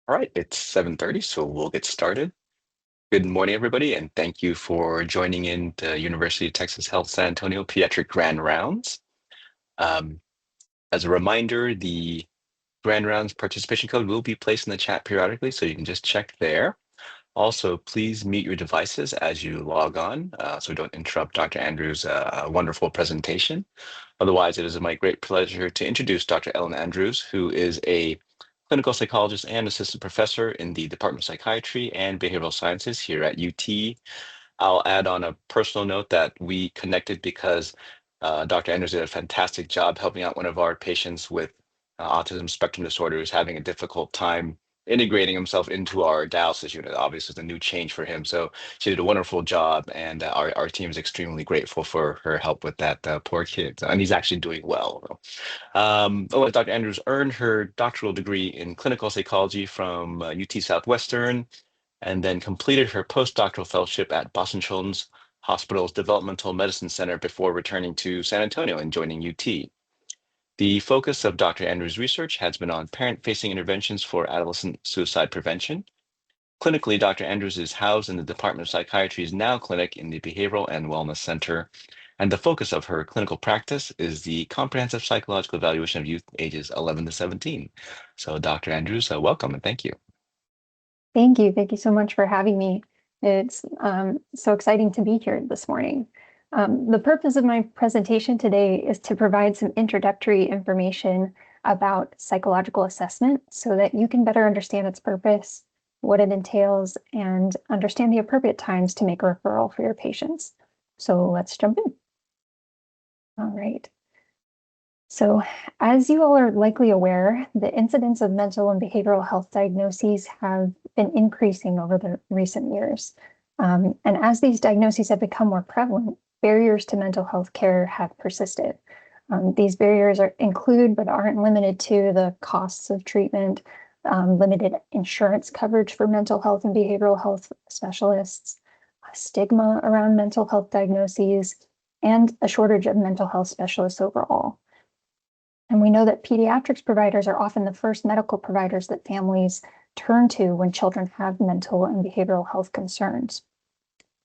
All right, it's 7:30, so we'll get started. Good morning, everybody, and thank you for joining in the University of Texas Health San Antonio Pediatric Grand Rounds. Um, as a reminder, the Grand Rounds participation code will be placed in the chat periodically, so you can just check there. Also, please mute your devices as you log on, so don't interrupt Dr. Andrews' wonderful presentation. Otherwise, it is my great pleasure to introduce Dr. Ellen Andrews, who is a clinical psychologist and assistant professor in the Department of Psychiatry and Behavioral Sciences here at UT. I'll add on a personal note that we connected because Dr. Andrews did a fantastic job helping out one of our patients with autism spectrum disorder who's having a difficult time integrating himself into our dialysis unit. Obviously, it's a new change for him. So she did a wonderful job, and our team is extremely grateful for her help with that poor kid. And he's actually doing well. Dr. Andrews earned her doctoral degree in clinical psychology from UT Southwestern and then completed her postdoctoral fellowship at Boston Children's Hospital's Developmental Medicine Center before returning to San Antonio and joining UT. The focus of Dr. Andrews' research has been on parent-facing interventions for adolescent suicide prevention. Clinically, Dr. Andrews is housed in the Department of Psychiatry's Now Clinic in the Behavioral and Wellness Center, and the focus of her clinical practice is the comprehensive psychological evaluation of youth ages 11 to 17. So, Dr. Andrews, welcome and thank you. Thank you. Thank you so much for having me. It's so exciting to be here this morning. The purpose of my presentation today is to provide some introductory information about psychological assessment so that you can better understand its purpose, what it entails, and understand the appropriate times to make a referral for your patients. So let's jump in. All right. So as you all are likely aware, the incidence of mental and behavioral health diagnoses have been increasing over the recent years. And as these diagnoses have become more prevalent, barriers to mental health care have persisted. These barriers include, but aren't limited to, the costs of treatment, limited insurance coverage for mental health and behavioral health specialists, stigma around mental health diagnoses, and a shortage of mental health specialists overall. And we know that pediatrics providers are often the first medical providers that families turn to when children have mental and behavioral health concerns.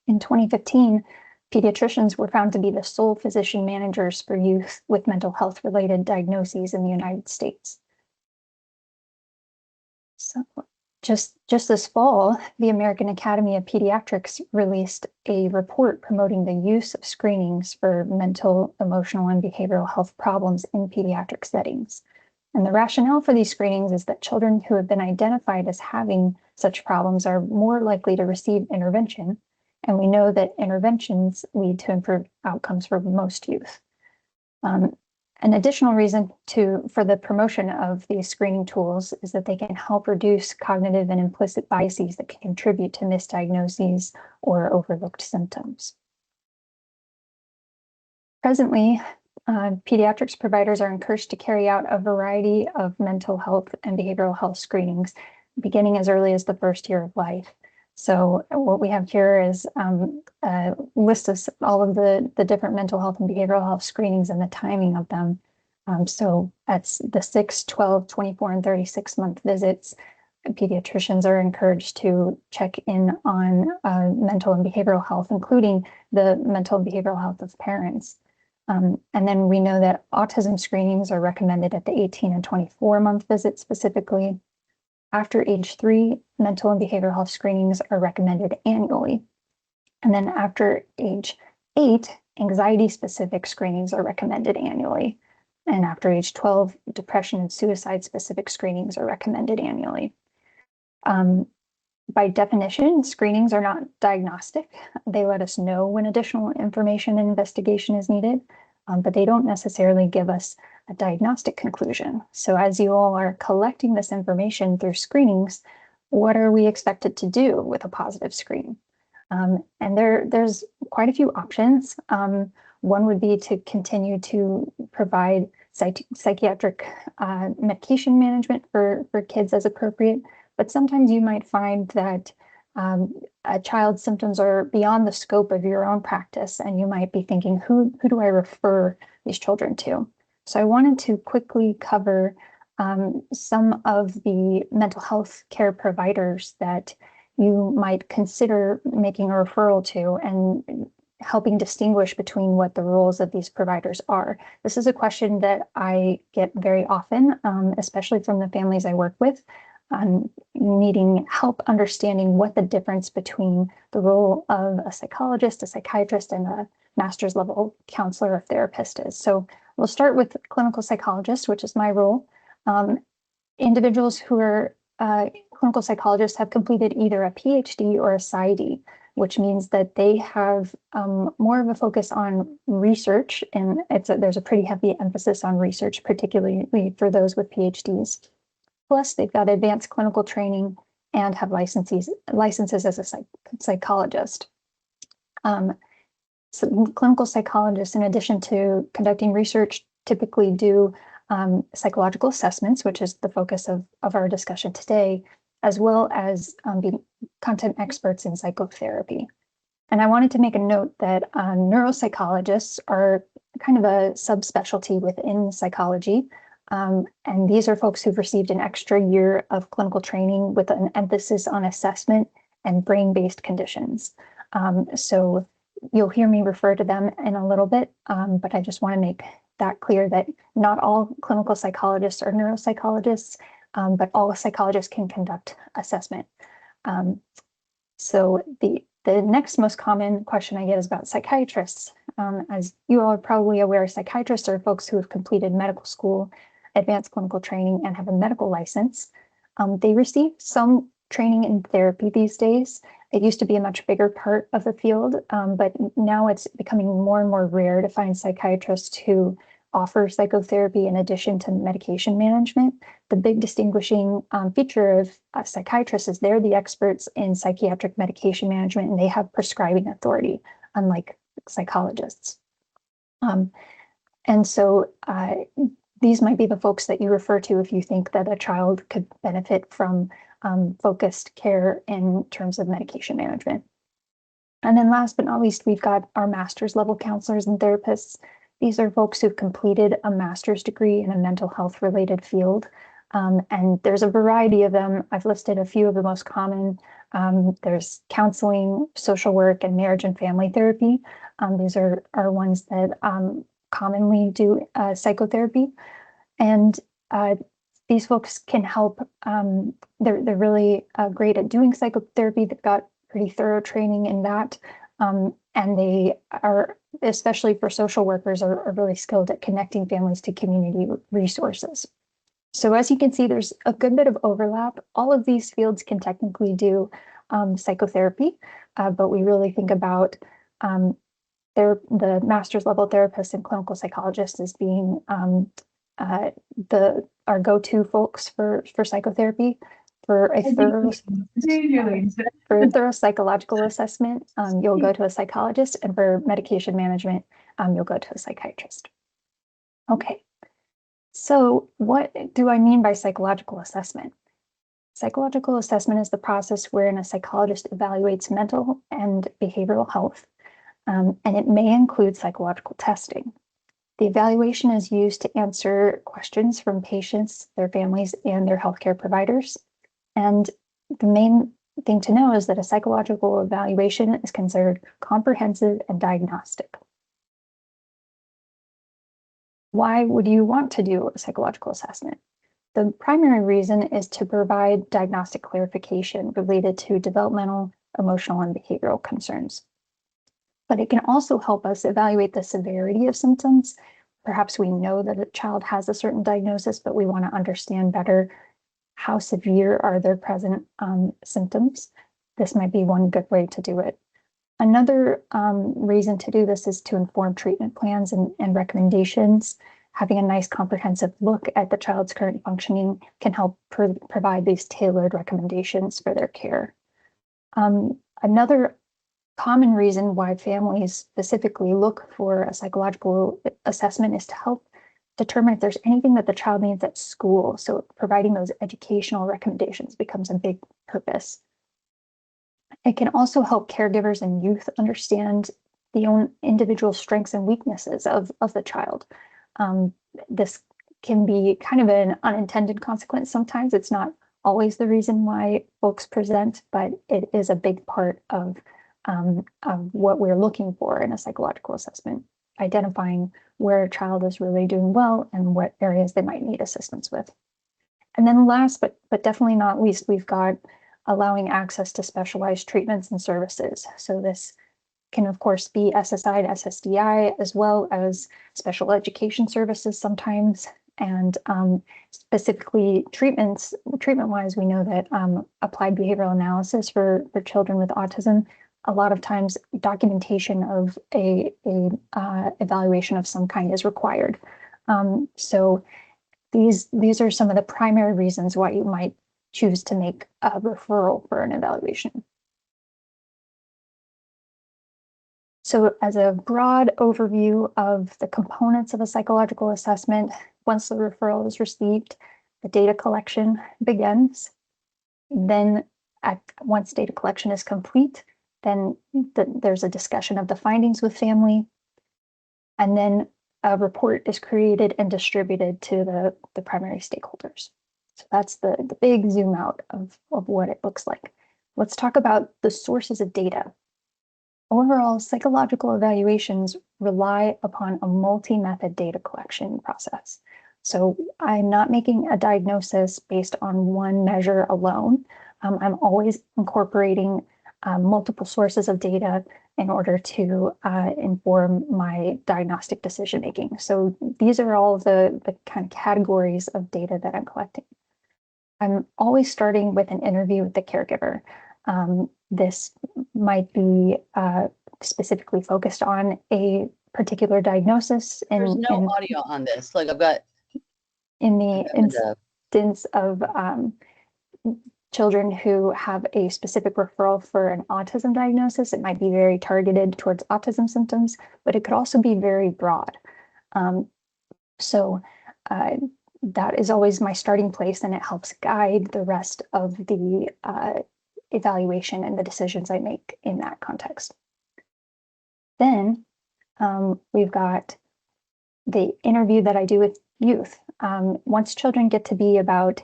In 2015, pediatricians were found to be the sole physician managers for youth with mental health related diagnoses in the United States. So just this fall, the American Academy of Pediatrics released a report promoting the use of screenings for mental, emotional, and behavioral health problems in pediatric settings. And the rationale for these screenings is that children who have been identified as having such problems are more likely to receive intervention. And we know that interventions lead to improved outcomes for most youth. An additional reason for the promotion of these screening tools is that they can help reduce cognitive and implicit biases that can contribute to misdiagnoses or overlooked symptoms. Presently, pediatrics providers are encouraged to carry out a variety of mental health and behavioral health screenings, beginning as early as the first year of life. So what we have here is a list of all of the different mental health and behavioral health screenings and the timing of them. So that's the 6, 12, 24, and 36-month visits. Pediatricians are encouraged to check in on mental and behavioral health, including the mental and behavioral health of parents. And then we know that autism screenings are recommended at the 18 and 24-month visit specifically. After age 3, mental and behavioral health screenings are recommended annually. And then after age 8, anxiety-specific screenings are recommended annually. And after age 12, depression and suicide-specific screenings are recommended annually. By definition, screenings are not diagnostic. They let us know when additional information and investigation is needed, but they don't necessarily give us a diagnostic conclusion. So as you all are collecting this information through screenings, what are we expected to do with a positive screen? And there's quite a few options. One would be to continue to provide psychiatric medication management for kids as appropriate, but sometimes you might find that a child's symptoms are beyond the scope of your own practice, and you might be thinking, who do I refer these children to? So I wanted to quickly cover some of the mental health care providers that you might consider making a referral to and helping distinguish between what the roles of these providers are. This is a question that I get very often, especially from the families I work with, needing help understanding what the difference between the role of a psychologist, a psychiatrist, and a master's level counselor or therapist is. So we'll start with clinical psychologist, which is my role. Individuals who are clinical psychologists have completed either a PhD or a PsyD, which means that they have more of a focus on research, and there's a pretty heavy emphasis on research, particularly for those with PhDs. Plus, they've got advanced clinical training and have licenses as a psychologist. So clinical psychologists, in addition to conducting research, typically do psychological assessments, which is the focus of our discussion today, as well as being content experts in psychotherapy. And I wanted to make a note that neuropsychologists are kind of a subspecialty within psychology. And these are folks who've received an extra year of clinical training with an emphasis on assessment and brain-based conditions. So you'll hear me refer to them in a little bit, but I just want to make that clear that not all clinical psychologists are neuropsychologists, but all psychologists can conduct assessment. So the next most common question I get is about psychiatrists. As you all are probably aware, psychiatrists are folks who have completed medical school, advanced clinical training, and have a medical license. They receive some training in therapy these days. It used to be a much bigger part of the field, but now it's becoming more and more rare to find psychiatrists who offer psychotherapy in addition to medication management. The big distinguishing feature of psychiatrists is they're the experts in psychiatric medication management, and they have prescribing authority, unlike psychologists. And so these might be the folks that you refer to if you think that a child could benefit from focused care in terms of medication management. And then last but not least, we've got our master's level counselors and therapists. These are folks who've completed a master's degree in a mental health related field. And there's a variety of them. I've listed a few of the most common. There's counseling, social work, and marriage and family therapy. These are ones that commonly do psychotherapy. And these folks can help. They're really great at doing psychotherapy. They've got pretty thorough training in that. And they are, especially for social workers, are really skilled at connecting families to community resources. So as you can see, there's a good bit of overlap. All of these fields can technically do psychotherapy, but we really think about the master's level therapists and clinical psychologists as being our go-to folks for psychotherapy. For a thorough psychological assessment, you'll go to a psychologist, and for medication management, you'll go to a psychiatrist. Okay, so what do I mean by psychological assessment? Psychological assessment is the process wherein a psychologist evaluates mental and behavioral health, and it may include psychological testing. The evaluation is used to answer questions from patients, their families, and their healthcare providers. And the main thing to know is that a psychological evaluation is considered comprehensive and diagnostic. Why would you want to do a psychological assessment? The primary reason is to provide diagnostic clarification related to developmental, emotional, and behavioral concerns. But it can also help us evaluate the severity of symptoms. Perhaps we know that a child has a certain diagnosis, but we want to understand better how severe are their present symptoms. This might be one good way to do it. Another reason to do this is to inform treatment plans and recommendations. Having a nice comprehensive look at the child's current functioning can help provide these tailored recommendations for their care. Another common reason why families specifically look for a psychological assessment is to help determine if there's anything that the child needs at school. So providing those educational recommendations becomes a big purpose. It can also help caregivers and youth understand the own individual strengths and weaknesses of the child. This can be kind of an unintended consequence. Sometimes it's not always the reason why folks present, but it is a big part of what we're looking for in a psychological assessment, identifying where a child is really doing well and what areas they might need assistance with. And then last, but definitely not least, we've got allowing access to specialized treatments and services. So this can, of course, be SSI and SSDI, as well as special education services sometimes. And specifically treatment-wise, we know that applied behavioral analysis for children with autism, a lot of times documentation of a evaluation of some kind is required. So these are some of the primary reasons why you might choose to make a referral for an evaluation. So as a broad overview of the components of a psychological assessment, once the referral is received, the data collection begins. Then once data collection is complete, then there's a discussion of the findings with family. And then a report is created and distributed to the primary stakeholders. So that's the big zoom out of what it looks like. Let's talk about the sources of data. Overall, psychological evaluations rely upon a multi-method data collection process. So I'm not making a diagnosis based on one measure alone. I'm always incorporating multiple sources of data in order to inform my diagnostic decision-making. So these are all the kind of categories of data that I'm collecting. I'm always starting with an interview with the caregiver. This might be specifically focused on a particular diagnosis. There's no audio on this. Like I've got in the instance of children who have a specific referral for an autism diagnosis, it might be very targeted towards autism symptoms, but it could also be very broad. So that is always my starting place, and it helps guide the rest of the evaluation and the decisions I make in that context. Then we've got the interview that I do with youth. Once children get to be about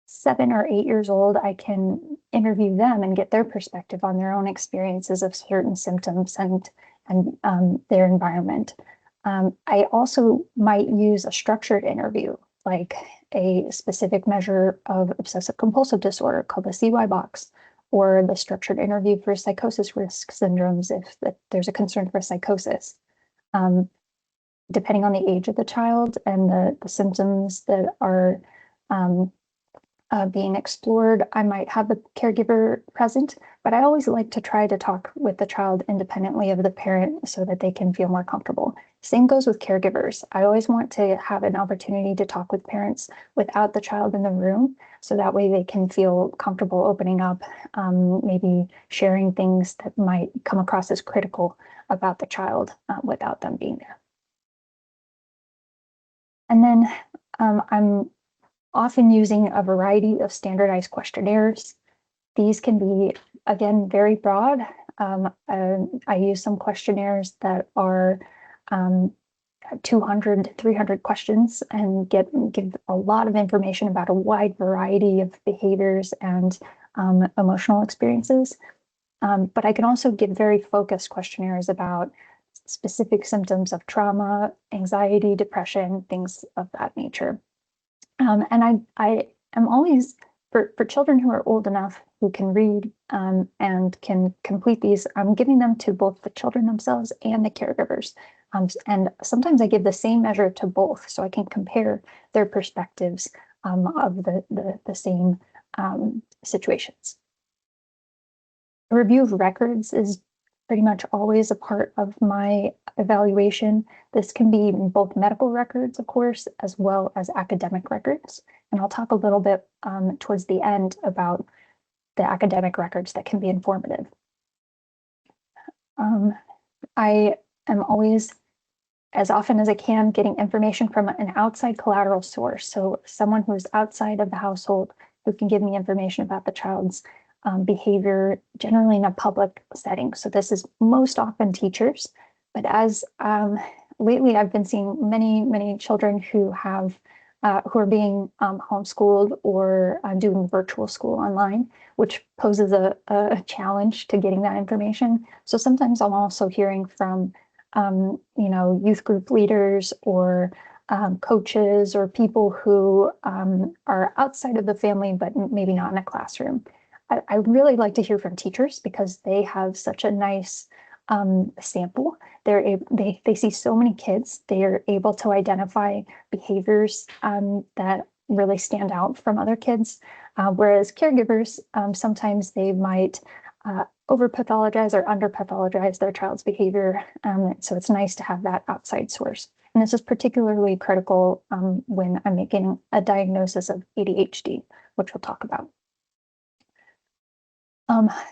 7 or 8 years old, I can interview them and get their perspective on their own experiences of certain symptoms and their environment. I also might use a structured interview, like a specific measure of obsessive compulsive disorder called the CY box, or the structured interview for psychosis risk syndromes if there's a concern for psychosis. Depending on the age of the child and the symptoms that are being explored, I might have the caregiver present, but I always like to try to talk with the child independently of the parent so that they can feel more comfortable. Same goes with caregivers. I always want to have an opportunity to talk with parents without the child in the room, so that way they can feel comfortable opening up, maybe sharing things that might come across as critical about the child without them being there. And then I'm often using a variety of standardized questionnaires. These can be, again, very broad. I use some questionnaires that are 200, 300 questions and give a lot of information about a wide variety of behaviors and emotional experiences. But I can also give very focused questionnaires about specific symptoms of trauma, anxiety, depression, things of that nature. And I am always, for children who are old enough who can read and can complete these, I'm giving them to both the children themselves and the caregivers. And sometimes I give the same measure to both, so I can compare their perspectives of the same situations. A review of records is pretty much always a part of my evaluation. This can be both medical records, of course, as well as academic records. And I'll talk a little bit towards the end about the academic records that can be informative. I am always, as often as I can, getting information from an outside collateral source. So someone who's outside of the household who can give me information about the child's behavior, generally in a public setting. So this is most often teachers, but as lately I've been seeing many children who are being homeschooled or doing virtual school online, which poses a challenge to getting that information. So sometimes I'm also hearing from youth group leaders or coaches or people who are outside of the family, but maybe not in a classroom. I really like to hear from teachers because they have such a nice sample. They see so many kids. They are able to identify behaviors that really stand out from other kids. Whereas caregivers, sometimes they might over pathologize or under pathologize their child's behavior. So it's nice to have that outside source. And this is particularly critical when I'm making a diagnosis of ADHD, which we'll talk about.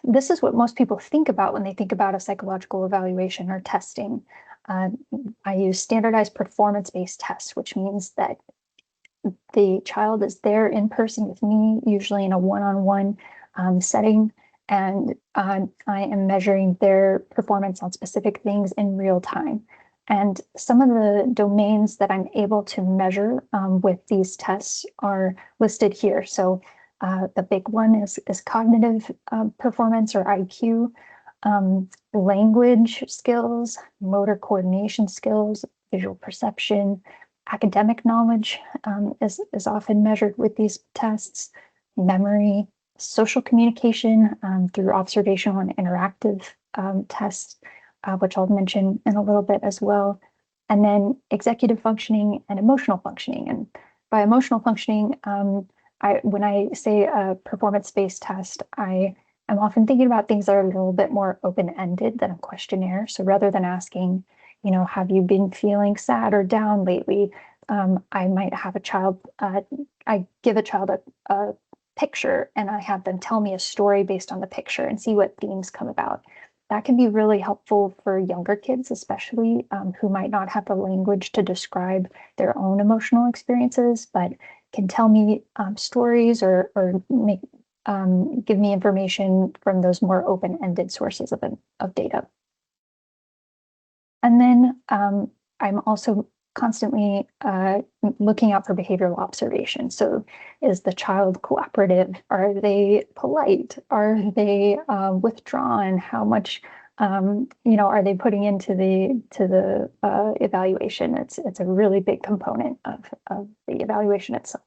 This is what most people think about when they think about a psychological evaluation or testing. I use standardized performance-based tests, which means that the child is there in person with me, usually in a one-on-one setting, and I am measuring their performance on specific things in real time. And some of the domains that I'm able to measure with these tests are listed here. So the big one is cognitive performance or IQ, language skills, motor coordination skills, visual perception, academic knowledge is often measured with these tests, memory, social communication through observational and interactive tests, which I'll mention in a little bit as well, and then executive functioning and emotional functioning. And by emotional functioning, when I say a performance-based test, I am often thinking about things that are a little bit more open-ended than a questionnaire. So rather than asking, have you been feeling sad or down lately? I might have a child, I give a child a picture and I have them tell me a story based on the picture and see what themes come about. That can be really helpful for younger kids, especially who might not have the language to describe their own emotional experiences, but can tell me stories or give me information from those more open-ended sources of data. And then I'm also constantly looking out for behavioral observation. So is the child cooperative? Are they polite? Are they withdrawn? How much are they putting into the evaluation? It's a really big component of the evaluation itself.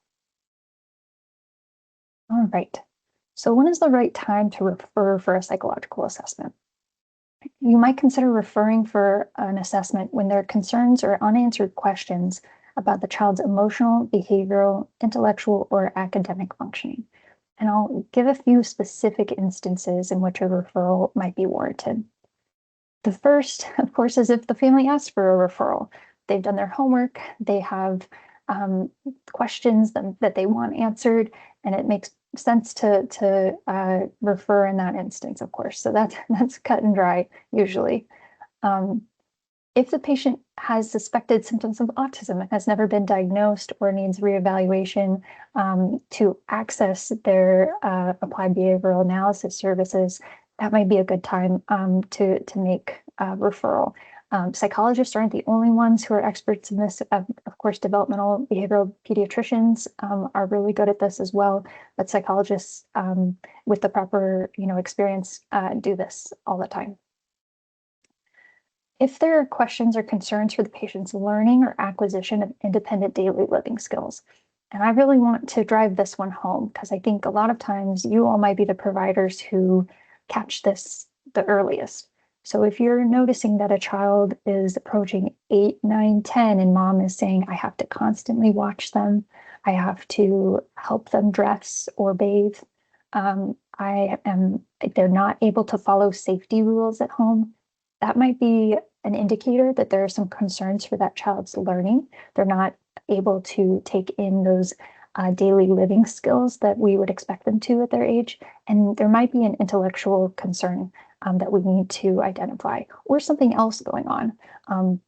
All right. So when is the right time to refer for a psychological assessment? You might consider referring for an assessment when there are concerns or unanswered questions about the child's emotional, behavioral, intellectual, or academic functioning. And I'll give a few specific instances in which a referral might be warranted. The first, of course, is if the family asks for a referral. They've done their homework, they have questions that they want answered, and it makes sense to refer in that instance, of course. So that's cut and dry usually. If the patient has suspected symptoms of autism and has never been diagnosed or needs reevaluation to access their applied behavioral analysis services, that might be a good time to make a referral. Psychologists aren't the only ones who are experts in this. Of course, developmental behavioral pediatricians are really good at this as well, but psychologists with the proper experience do this all the time. If there are questions or concerns for the patient's learning or acquisition of independent daily living skills, and I really want to drive this one home because I think a lot of times you all might be the providers who catch this the earliest. So if you're noticing that a child is approaching 8, 9, 10, and mom is saying, I have to constantly watch them, I have to help them dress or bathe, they're not able to follow safety rules at home, that might be an indicator that there are some concerns for that child's learning. They're not able to take in those daily living skills that we would expect them to at their age. And there might be an intellectual concern that we need to identify or something else going on.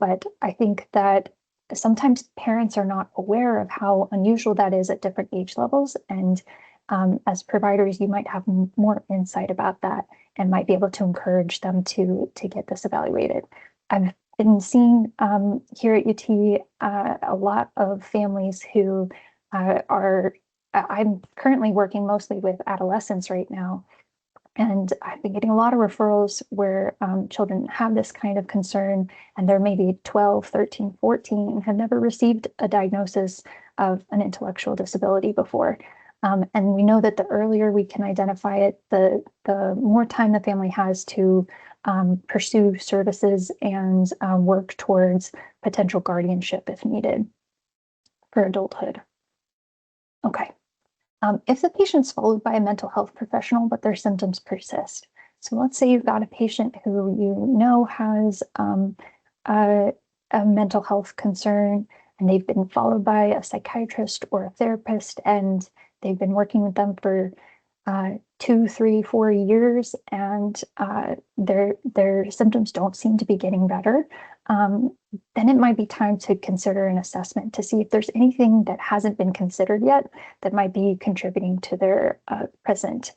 But I think that sometimes parents are not aware of how unusual that is at different age levels. And as providers, you might have more insight about that and might be able to encourage them to get this evaluated. I've been seeing here at UT a lot of families who I'm currently working mostly with adolescents right now. And I've been getting a lot of referrals where children have this kind of concern, and they're maybe 12, 13, 14, and have never received a diagnosis of an intellectual disability before. And we know that the earlier we can identify it, the more time the family has to pursue services and work towards potential guardianship if needed for adulthood. Okay. If the patient's followed by a mental health professional, but their symptoms persist. So let's say you've got a patient who you know has a mental health concern, and they've been followed by a psychiatrist or a therapist, and they've been working with them for 2, 3, 4 years, and their symptoms don't seem to be getting better. Then it might be time to consider an assessment to see if there's anything that hasn't been considered yet that might be contributing to their present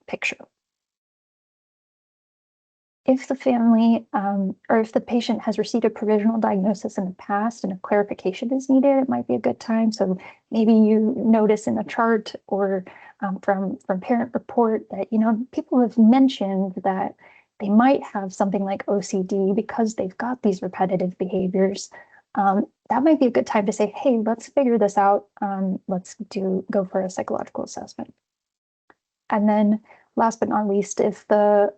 picture. If the family or if the patient has received a provisional diagnosis in the past and a clarification is needed, it might be a good time. So maybe you notice in a chart or from parent report that, people have mentioned that they might have something like OCD because they've got these repetitive behaviors. That might be a good time to say, hey, let's figure this out. Let's go for a psychological assessment. And then last but not least, if the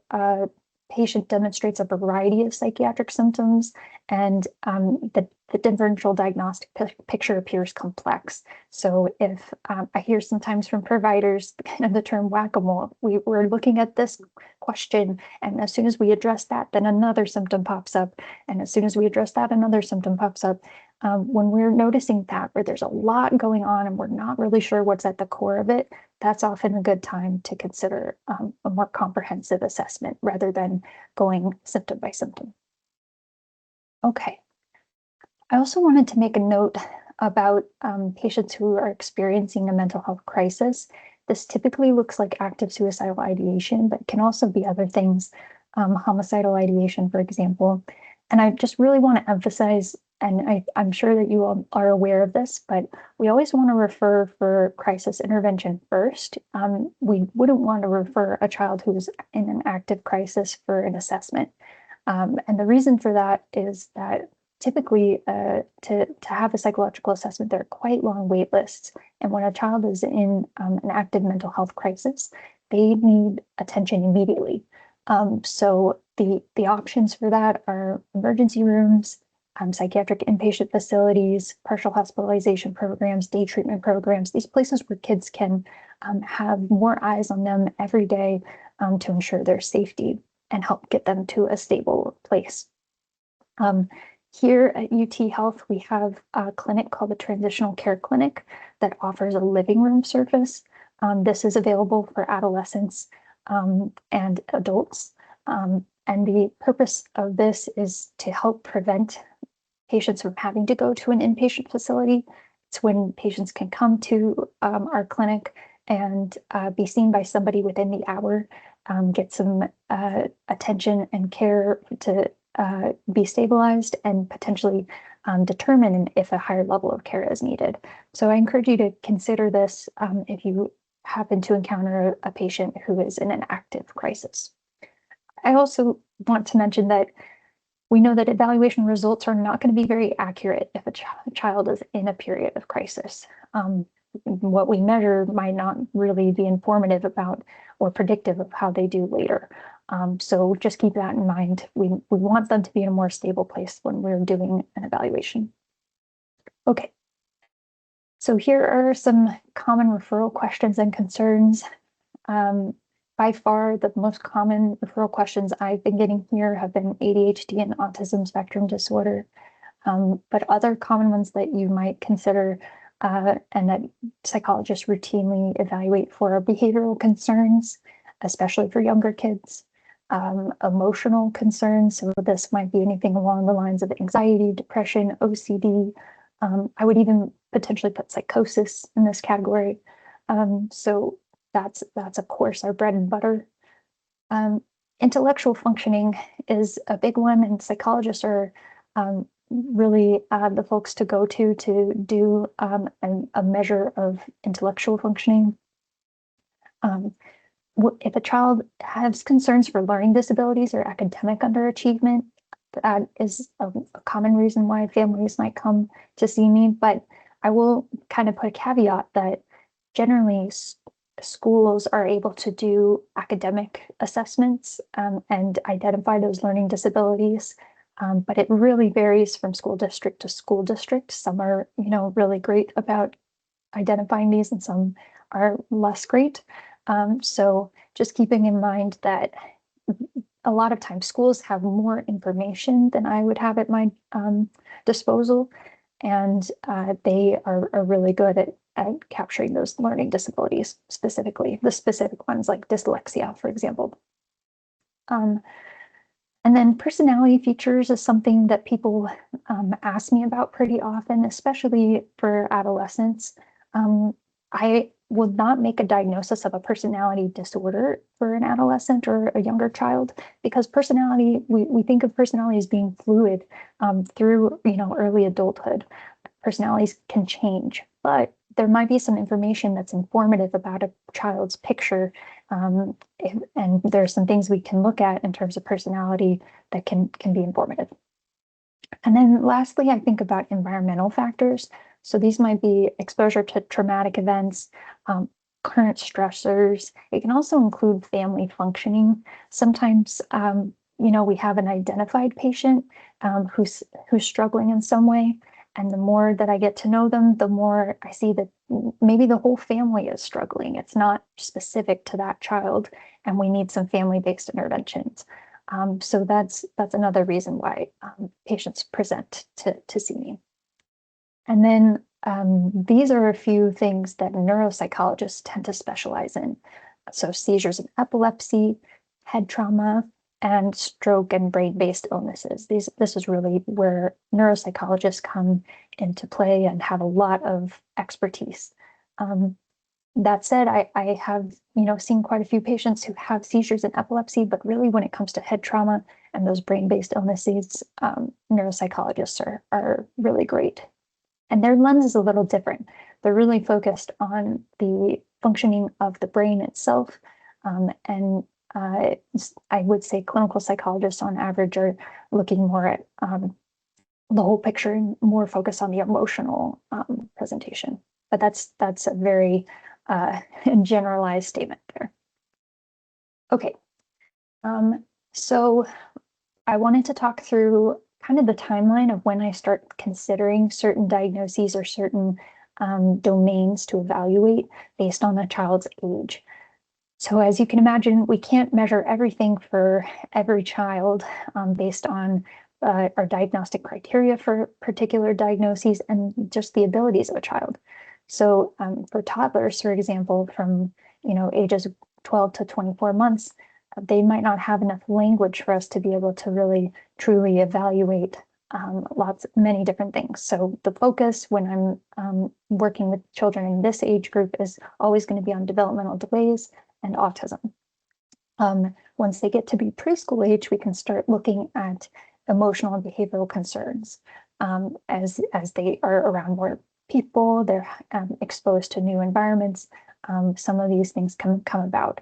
patient demonstrates a variety of psychiatric symptoms and the differential diagnostic picture appears complex. So if I hear sometimes from providers kind of the term whack-a-mole, we're looking at this question, and as soon as we address that, then another symptom pops up. And as soon as we address that, another symptom pops up. When we're noticing that, where there's a lot going on and we're not really sure what's at the core of it, that's often a good time to consider a more comprehensive assessment rather than going symptom by symptom. Okay. I also wanted to make a note about patients who are experiencing a mental health crisis. This typically looks like active suicidal ideation, but can also be other things, homicidal ideation, for example. And I just really want to emphasize, and I'm sure that you all are aware of this, but we always want to refer for crisis intervention first. We wouldn't want to refer a child who's in an active crisis for an assessment. And the reason for that is that typically to have a psychological assessment, there are quite long wait lists. And when a child is in an active mental health crisis, they need attention immediately. So the options for that are emergency rooms, psychiatric inpatient facilities, partial hospitalization programs, day treatment programs, these places where kids can have more eyes on them every day to ensure their safety and help get them to a stable place. Here at UT Health, we have a clinic called the Transitional Care Clinic that offers a living room service. This is available for adolescents and adults. And the purpose of this is to help prevent patients from having to go to an inpatient facility. It's when patients can come to our clinic and be seen by somebody within the hour, get some attention and care to be stabilized and potentially determine if a higher level of care is needed. So I encourage you to consider this if you happen to encounter a patient who is in an active crisis. I also want to mention that we know that evaluation results are not going to be very accurate if a child is in a period of crisis. What we measure might not really be informative about or predictive of how they do later. So just keep that in mind. We want them to be in a more stable place when we're doing an evaluation. Okay. So here are some common referral questions and concerns. By far, the most common referral questions I've been getting here have been ADHD and autism spectrum disorder. But other common ones that you might consider and that psychologists routinely evaluate for are behavioral concerns, especially for younger kids, emotional concerns. So this might be anything along the lines of anxiety, depression, OCD. I would even potentially put psychosis in this category. So that's of course our bread and butter. Intellectual functioning is a big one, and psychologists are really the folks to go to do a measure of intellectual functioning. If a child has concerns for learning disabilities or academic underachievement, that is a common reason why families might come to see me. But I will kind of put a caveat that generally schools are able to do academic assessments and identify those learning disabilities. But it really varies from school district to school district. Some are, really great about identifying these and some are less great. So just keeping in mind that a lot of times schools have more information than I would have at my disposal. And they are really good at capturing those learning disabilities, specifically the specific ones like dyslexia, for example. And then personality features is something that people ask me about pretty often, especially for adolescents. I would not make a diagnosis of a personality disorder for an adolescent or a younger child, because personality, we think of personality as being fluid through, early adulthood. Personalities can change, but there might be some information that's informative about a child's picture. And there's some things we can look at in terms of personality that can be informative. And then lastly, I think about environmental factors. So these might be exposure to traumatic events, current stressors. It can also include family functioning. Sometimes, we have an identified patient who's struggling in some way. And the more that I get to know them, the more I see that maybe the whole family is struggling. It's not specific to that child, and we need some family-based interventions. So that's another reason why patients present to see me. And then these are a few things that neuropsychologists tend to specialize in. So seizures and epilepsy, head trauma, and stroke and brain-based illnesses. This is really where neuropsychologists come into play and have a lot of expertise. That said, I have, seen quite a few patients who have seizures and epilepsy, but really when it comes to head trauma and those brain-based illnesses, neuropsychologists are really great. And their lens is a little different. They're really focused on the functioning of the brain itself. And I would say clinical psychologists on average are looking more at the whole picture and more focused on the emotional presentation. But that's a very generalized statement there. Okay, so I wanted to talk through kind of the timeline of when I start considering certain diagnoses or certain domains to evaluate based on a child's age. So as you can imagine, we can't measure everything for every child based on our diagnostic criteria for particular diagnoses and just the abilities of a child. So for toddlers, for example, from ages 12 to 24 months, they might not have enough language for us to be able to really truly evaluate many different things. So the focus when I'm working with children in this age group is always going to be on developmental delays and autism. Once they get to be preschool age, we can start looking at emotional and behavioral concerns as they are around more people, they're exposed to new environments. Some of these things can come about.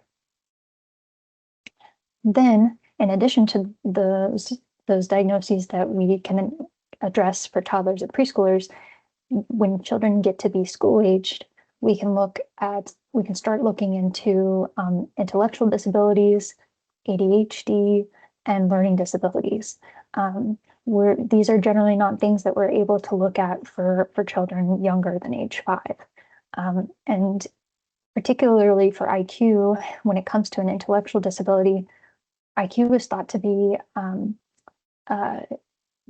Then, in addition to those diagnoses that we can address for toddlers and preschoolers, when children get to be school-aged, we can start looking into intellectual disabilities, ADHD, and learning disabilities. These are generally not things that we're able to look at for children younger than age 5. And particularly for IQ, when it comes to an intellectual disability, IQ is thought to be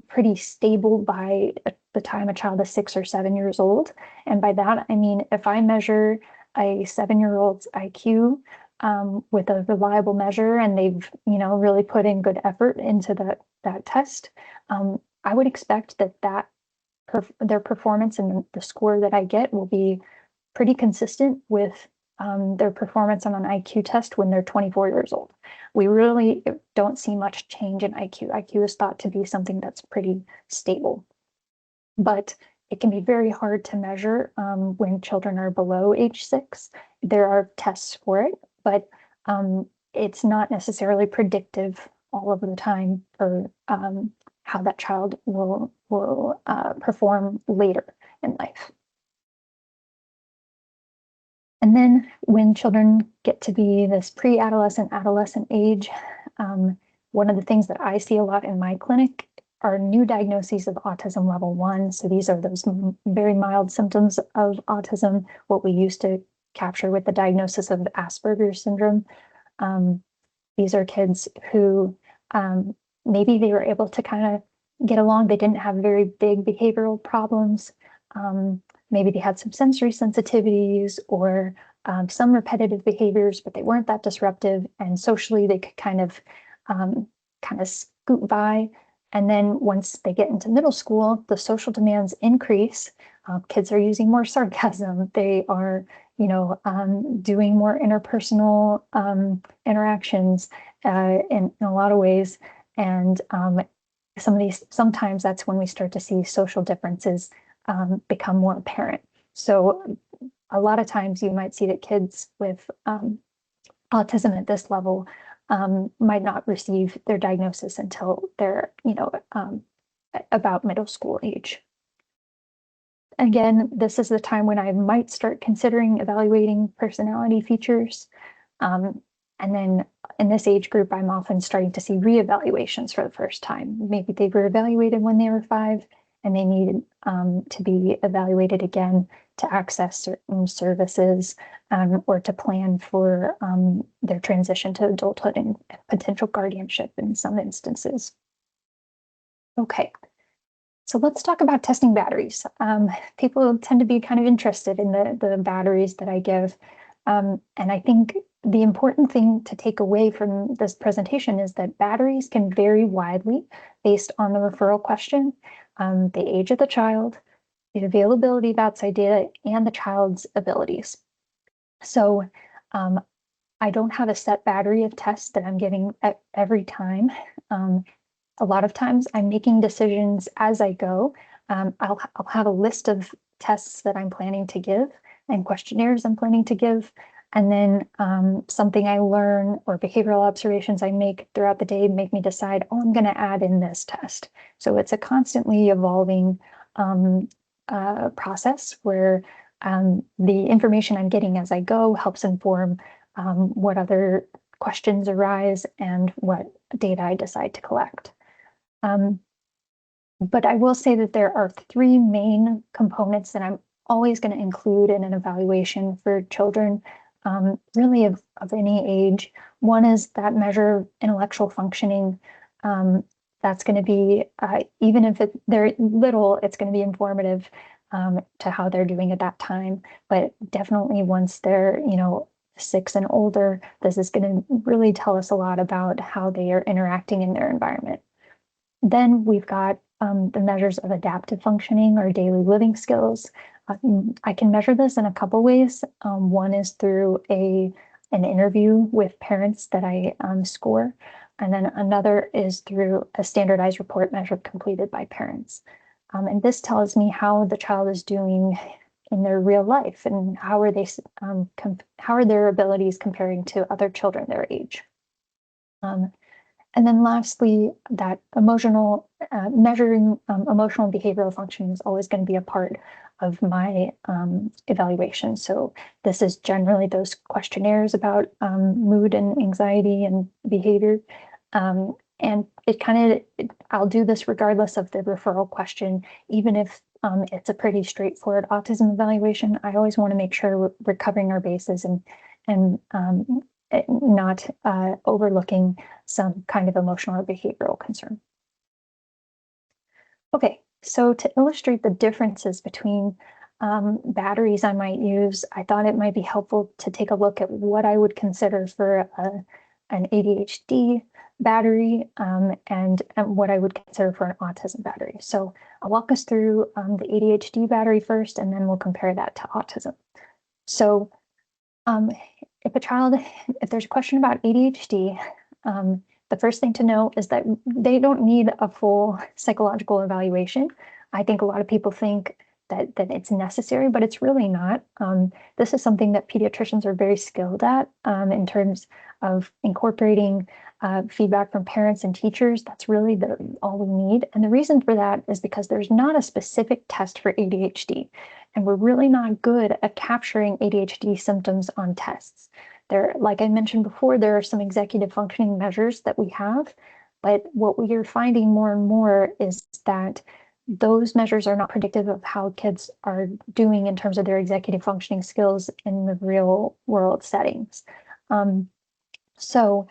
pretty stable by the time a child is 6 or 7 years old. And by that, I mean, if I measure a 7-year-old's IQ with a reliable measure and they've, really put in good effort into that test, I would expect that their performance and the score that I get will be pretty consistent with their performance on an IQ test when they're 24 years old. We really don't see much change in IQ. IQ is thought to be something that's pretty stable, but it can be very hard to measure when children are below age 6. There are tests for it, but it's not necessarily predictive all of the time for how that child will perform later in life. And then when children get to be this pre-adolescent, adolescent age, one of the things that I see a lot in my clinic are new diagnoses of autism level 1. So these are those very mild symptoms of autism, what we used to capture with the diagnosis of Asperger's syndrome. These are kids who maybe they were able to kind of get along. They didn't have very big behavioral problems. Maybe they had some sensory sensitivities or some repetitive behaviors, but they weren't that disruptive. And socially, they could kind of scoot by. And then once they get into middle school, the social demands increase. Kids are using more sarcasm. They are, doing more interpersonal interactions in a lot of ways. And sometimes that's when we start to see social differences become more apparent. So a lot of times you might see that kids with autism at this level might not receive their diagnosis until they're, about middle school age. Again, this is the time when I might start considering evaluating personality features. And then in this age group, I'm often starting to see reevaluations for the first time. Maybe they were evaluated when they were 5 and they needed to be evaluated again to access certain services or to plan for their transition to adulthood and potential guardianship in some instances. Okay, so let's talk about testing batteries. People tend to be kind of interested in the batteries that I give. And I think the important thing to take away from this presentation is that batteries can vary widely based on the referral question, the age of the child, the availability of outside data, and the child's abilities. So I don't have a set battery of tests that I'm giving every time. A lot of times I'm making decisions as I go. I'll have a list of tests that I'm planning to give and questionnaires I'm planning to give. And then something I learn or behavioral observations I make throughout the day make me decide, oh, I'm going to add in this test. So it's a constantly evolving process where the information I'm getting as I go helps inform what other questions arise and what data I decide to collect. But I will say that there are 3 main components that I'm always going to include in an evaluation for children, really of any age. One is that measure of intellectual functioning. That's going to be, even if they're little, it's going to be informative to how they're doing at that time. But definitely once they're, 6 and older, this is going to really tell us a lot about how they are interacting in their environment. Then we've got the measures of adaptive functioning or daily living skills. I can measure this in a couple ways. One is through an interview with parents that I score, and then another is through a standardized report measure completed by parents. And this tells me how the child is doing in their real life and how are they how are their abilities comparing to other children their age. And then lastly, that emotional measuring emotional and behavioral functioning is always going to be a part of my evaluation. So this is generally those questionnaires about mood and anxiety and behavior. And I'll do this regardless of the referral question, even if it's a pretty straightforward autism evaluation. I always want to make sure we're covering our bases and not overlooking some kind of emotional or behavioral concern. Okay, so to illustrate the differences between batteries I might use, I thought it might be helpful to take a look at what I would consider for an ADHD battery and what I would consider for an autism battery. So I'll walk us through the ADHD battery first, and then we'll compare that to autism. So If there's a question about ADHD, the first thing to know is that they don't need a full psychological evaluation. I think a lot of people think that it's necessary, but it's really not. This is something that pediatricians are very skilled at in terms of incorporating feedback from parents and teachers. That's really all we need. And the reason for that is because there's not a specific test for ADHD. And we're really not good at capturing ADHD symptoms on tests. Like I mentioned before, there are some executive functioning measures that we have, but what we are finding more and more is that those measures are not predictive of how kids are doing in terms of their executive functioning skills in the real world settings. So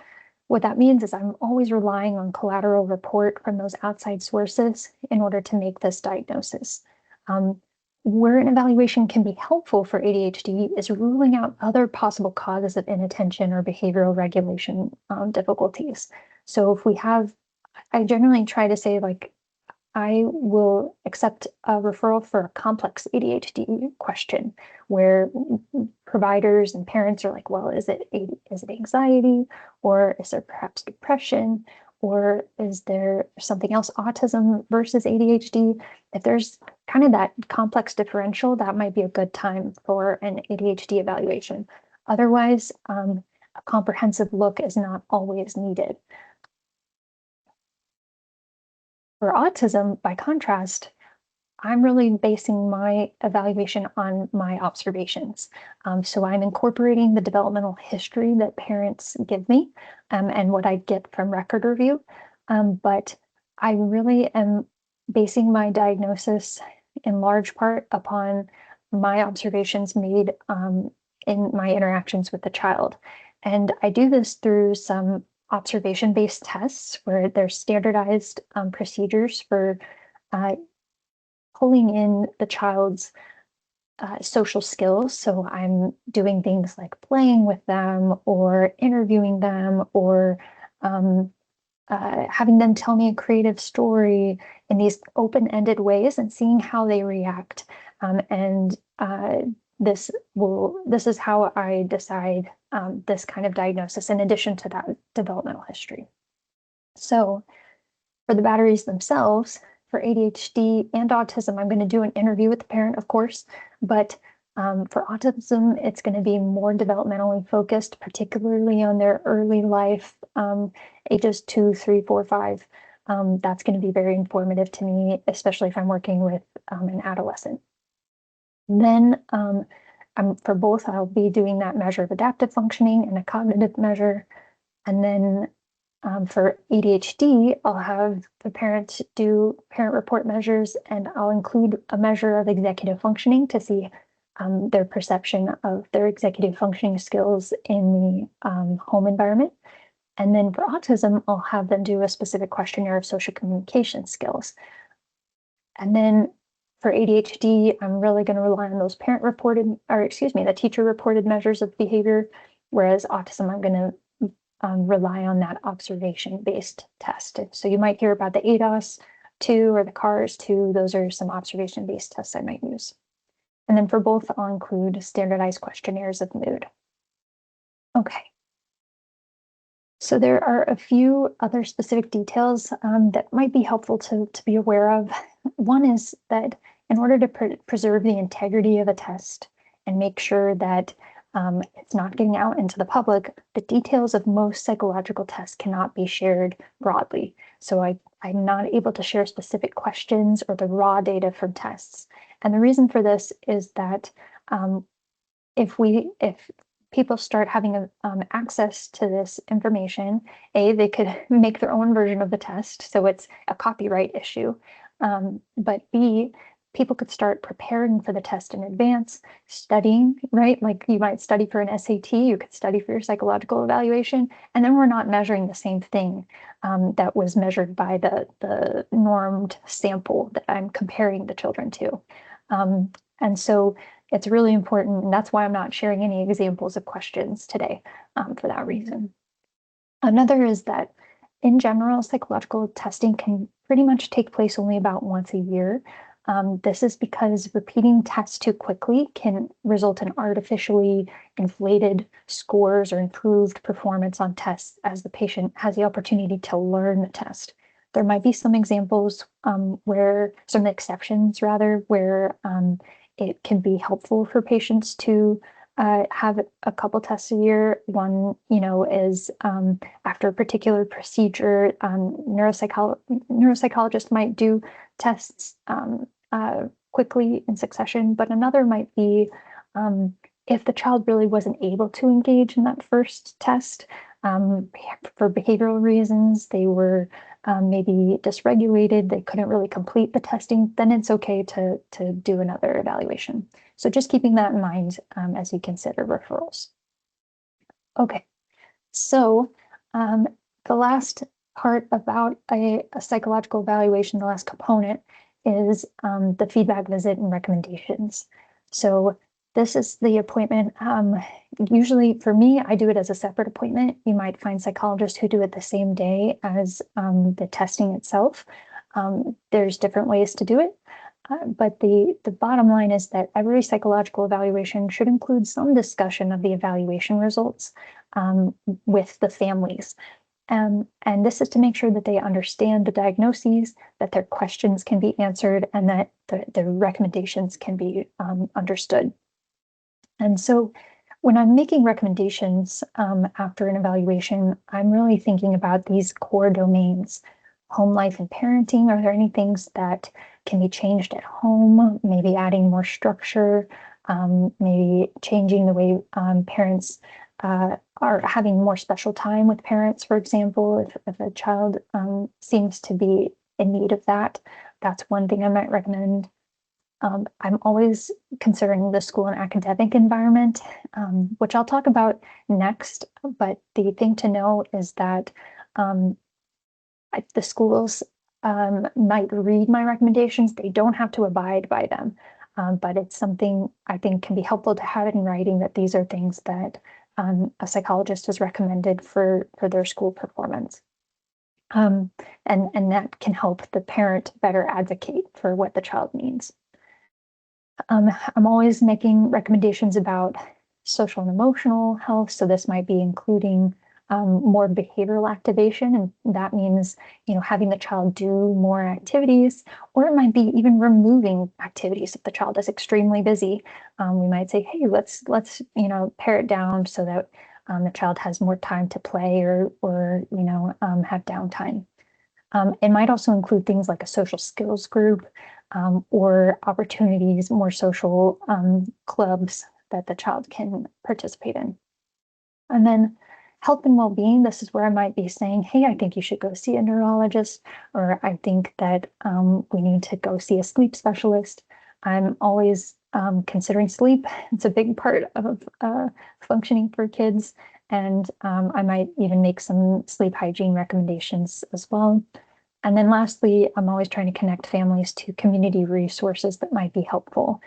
what that means is I'm always relying on collateral report from those outside sources in order to make this diagnosis. Where an evaluation can be helpful for ADHD is ruling out other possible causes of inattention or behavioral regulation difficulties. So if we have, I generally try to say, like, I will accept a referral for a complex ADHD question where providers and parents are like, well, is it anxiety, or is there perhaps depression, or is there something else, autism versus ADHD? If there's kind of that complex differential, that might be a good time for an ADHD evaluation. Otherwise, a comprehensive look is not always needed. For autism, by contrast, I'm really basing my evaluation on my observations. So I'm incorporating the developmental history that parents give me and what I get from record review. But I really am basing my diagnosis in large part upon my observations made in my interactions with the child. And I do this through some observation-based tests where there's standardized procedures for pulling in the child's social skills. So I'm doing things like playing with them or interviewing them or having them tell me a creative story in these open-ended ways and seeing how they react. This is how I decide this kind of diagnosis in addition to that developmental history. So for the batteries themselves, for ADHD and autism, I'm going to do an interview with the parent, of course, but for autism, it's going to be more developmentally focused, particularly on their early life, ages 2, 3, 4, 5. That's going to be very informative to me, especially if I'm working with an adolescent. Then for both, I'll be doing that measure of adaptive functioning and a cognitive measure. And then for ADHD, I'll have the parent do parent report measures, and I'll include a measure of executive functioning to see their perception of their executive functioning skills in the home environment. And then for autism, I'll have them do a specific questionnaire of social communication skills. And then for ADHD, I'm really going to rely on those the teacher reported measures of behavior, whereas autism, I'm going to rely on that observation-based test. So you might hear about the ADOS-2 or the CARS-2. Those are some observation-based tests I might use. And then for both, I'll include standardized questionnaires of mood. Okay. So there are a few other specific details that might be helpful to be aware of. One is that in order to preserve the integrity of a test and make sure that it's not getting out into the public, the details of most psychological tests cannot be shared broadly. So I'm not able to share specific questions or the raw data from tests. And the reason for this is that if people start having access to this information, they could make their own version of the test, so it's a copyright issue. But B, people could start preparing for the test in advance, studying, right? Like you might study for an SAT, you could study for your psychological evaluation, and then we're not measuring the same thing that was measured by the normed sample that I'm comparing the children to. And so it's really important, and that's why I'm not sharing any examples of questions today for that reason. Another is that in general, psychological testing can pretty much take place only about once a year. This is because repeating tests too quickly can result in artificially inflated scores or improved performance on tests as the patient has the opportunity to learn the test. There might be some examples where, some exceptions rather, where it can be helpful for patients to have a couple tests a year. One, is after a particular procedure, neuropsychologists might do tests quickly in succession, but another might be if the child really wasn't able to engage in that first test for behavioral reasons, they were maybe dysregulated, they couldn't really complete the testing, then it's okay to do another evaluation. So just keeping that in mind as you consider referrals. Okay, so the last part about a psychological evaluation, the last component, is the feedback visit and recommendations. So this is the appointment. Usually for me, I do it as a separate appointment. You might find psychologists who do it the same day as the testing itself. There's different ways to do it. But the bottom line is that every psychological evaluation should include some discussion of the evaluation results with the families. And this is to make sure that they understand the diagnoses, that their questions can be answered, and that the recommendations can be understood. And so when I'm making recommendations after an evaluation, I'm really thinking about these core domains: home life and parenting. Are there any things that can be changed at home? Maybe adding more structure, maybe changing the way parents are having more special time with parents, for example, if a child seems to be in need of that. That's one thing I might recommend. I'm always considering the school and academic environment, which I'll talk about next. But the thing to know is that the schools might read my recommendations. They don't have to abide by them, but it's something I think can be helpful to have it in writing, that these are things that a psychologist has recommended for their school performance. And that can help the parent better advocate for what the child needs. I'm always making recommendations about social and emotional health. So this might be including more behavioral activation. And that means, having the child do more activities, or it might be even removing activities if the child is extremely busy. We might say, hey, let's pare it down so that the child has more time to play or have downtime. It might also include things like a social skills group or opportunities, more social clubs that the child can participate in. And then health and well-being, this is where I might be saying, hey, I think you should go see a neurologist, or I think that we need to go see a sleep specialist. I'm always considering sleep. It's a big part of functioning for kids. And I might even make some sleep hygiene recommendations as well. And then lastly, I'm always trying to connect families to community resources that might be helpful.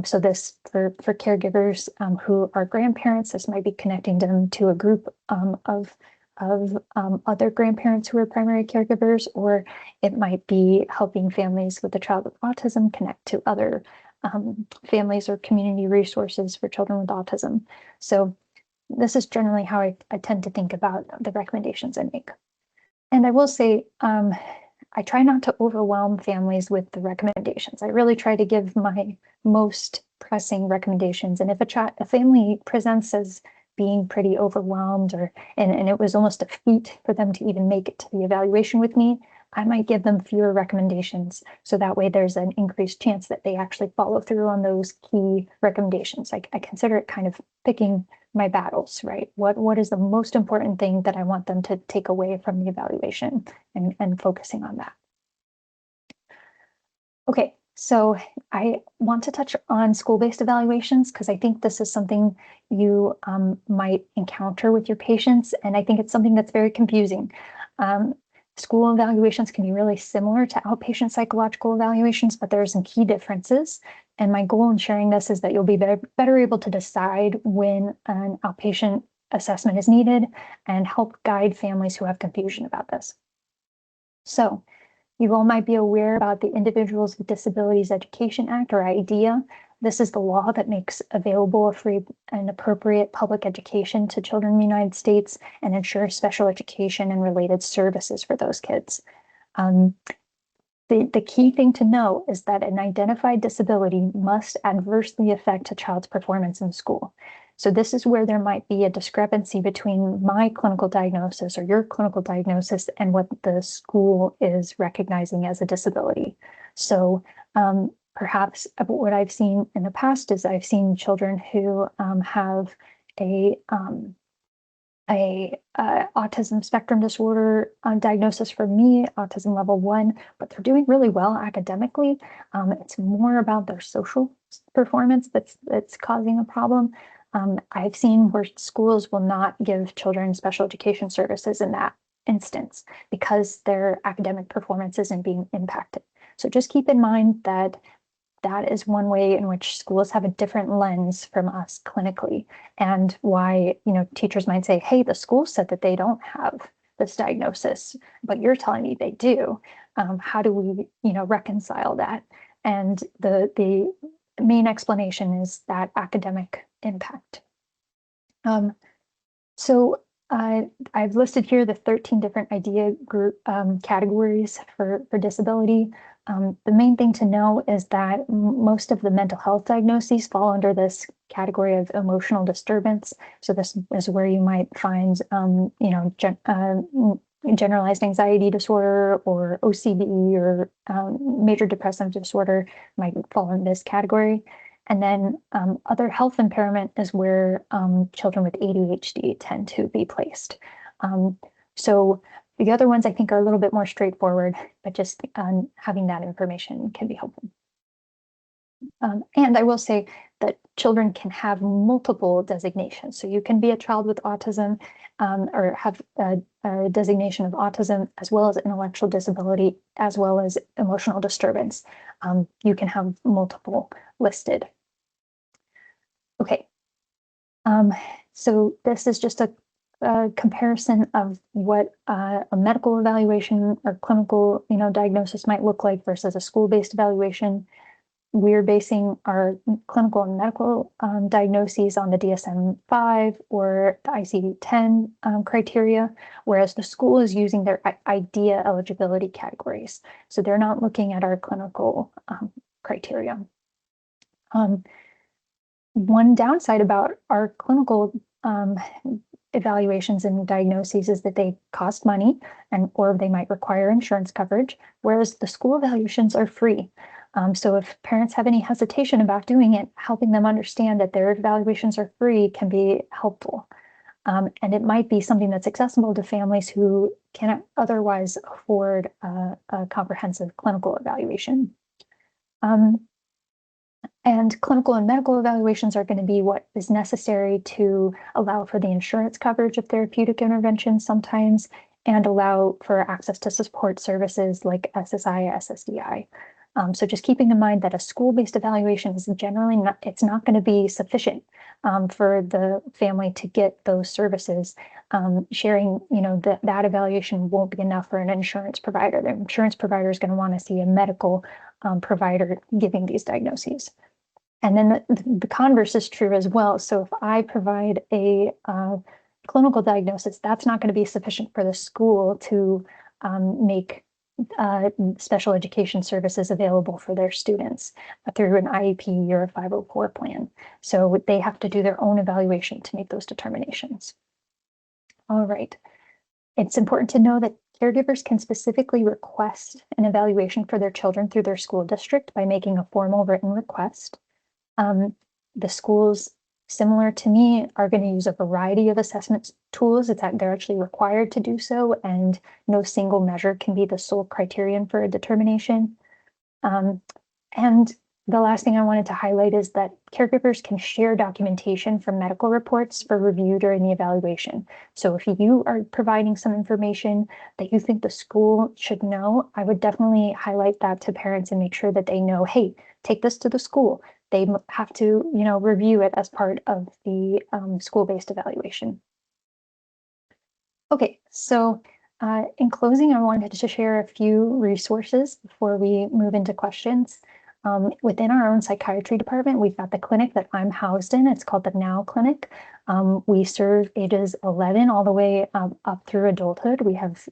So this, for caregivers who are grandparents, this might be connecting them to a group of other grandparents who are primary caregivers, or it might be helping families with a child with autism connect to other families or community resources for children with autism. So this is generally how I tend to think about the recommendations I make. And I will say, I try not to overwhelm families with the recommendations. I really try to give my most pressing recommendations. And if a family presents as being pretty overwhelmed, and it was almost a feat for them to even make it to the evaluation with me, I might give them fewer recommendations. So that way there's an increased chance that they actually follow through on those key recommendations. I consider it kind of picking my battles, right? What is the most important thing that I want them to take away from the evaluation, and focusing on that. Okay, so I want to touch on school-based evaluations because I think this is something you might encounter with your patients, and I think it's something that's very confusing. School evaluations can be really similar to outpatient psychological evaluations, but there are some key differences. And my goal in sharing this is that you'll be better able to decide when an outpatient assessment is needed and help guide families who have confusion about this. So You all might be aware about the Individuals with Disabilities Education Act, or IDEA. This is the law that makes available a free and appropriate public education to children in the United States and ensures special education and related services for those kids. The key thing to know is that an identified disability must adversely affect a child's performance in school. So this is where there might be a discrepancy between my clinical diagnosis or your clinical diagnosis and what the school is recognizing as a disability. So perhaps what I've seen in the past is I've seen children who have a autism spectrum disorder diagnosis for me, autism level 1, but they're doing really well academically. It's more about their social performance that's causing a problem. I've seen where schools will not give children special education services in that instance because their academic performance isn't being impacted. So just keep in mind that that is one way in which schools have a different lens from us clinically, and why, teachers might say, hey, the school said that they don't have this diagnosis, but you're telling me they do. How do we, reconcile that? And the main explanation is that academic impact. So I've listed here the 13 different IDEA group categories for disability. The main thing to know is that most of the mental health diagnoses fall under this category of emotional disturbance. So this is where you might find, generalized anxiety disorder or OCD or major depressive disorder might fall in this category. And then other health impairment is where children with ADHD tend to be placed. So the other ones I think are a little bit more straightforward, but just having that information can be helpful. And I will say that children can have multiple designations. So you can be a child with autism or have a designation of autism, as well as intellectual disability, as well as emotional disturbance. You can have multiple listed. Okay. So this is just a comparison of what a medical evaluation or clinical, diagnosis might look like versus a school-based evaluation. We're basing our clinical and medical diagnoses on the DSM-5 or the ICD-10 criteria, whereas the school is using their IDEA eligibility categories. So they're not looking at our clinical criteria. One downside about our clinical evaluations and diagnoses is that they cost money or they might require insurance coverage, whereas the school evaluations are free. So if parents have any hesitation about doing it, helping them understand that their evaluations are free can be helpful. And it might be something that's accessible to families who cannot otherwise afford a comprehensive clinical evaluation. And clinical and medical evaluations are going to be what is necessary to allow for the insurance coverage of therapeutic interventions sometimes, and allow for access to support services like SSI, SSDI. So just keeping in mind that a school-based evaluation is generally it's not going to be sufficient for the family to get those services. Sharing, that evaluation won't be enough for an insurance provider. The insurance provider is going to want to see a medical provider giving these diagnoses. And then the converse is true as well. So if I provide a clinical diagnosis, that's not going to be sufficient for the school to make special education services available for their students through an IEP or a 504 plan. So they have to do their own evaluation to make those determinations. All right. It's important to know that caregivers can specifically request an evaluation for their children through their school district by making a formal written request. The schools, similar to me, are going to use a variety of assessment tools. They're actually required to do so, and no single measure can be the sole criterion for a determination. And the last thing I wanted to highlight is that caregivers can share documentation from medical reports for review during the evaluation. So if you are providing some information that you think the school should know, I would definitely highlight that to parents and make sure that they know, hey, take this to the school. They have to, review it as part of the school-based evaluation. Okay, so In closing, I wanted to share a few resources before we move into questions. Within our own psychiatry department, we've got the clinic that I'm housed in. It's called the Now Clinic. We serve ages 11 all the way up through adulthood. We have,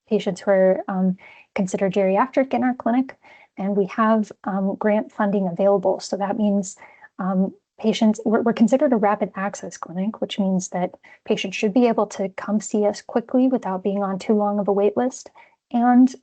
patients who are considered geriatric in our clinic, and we have grant funding available. So that means patients, we're considered a rapid access clinic, which means that patients should be able to come see us quickly without being on too long of a wait list. And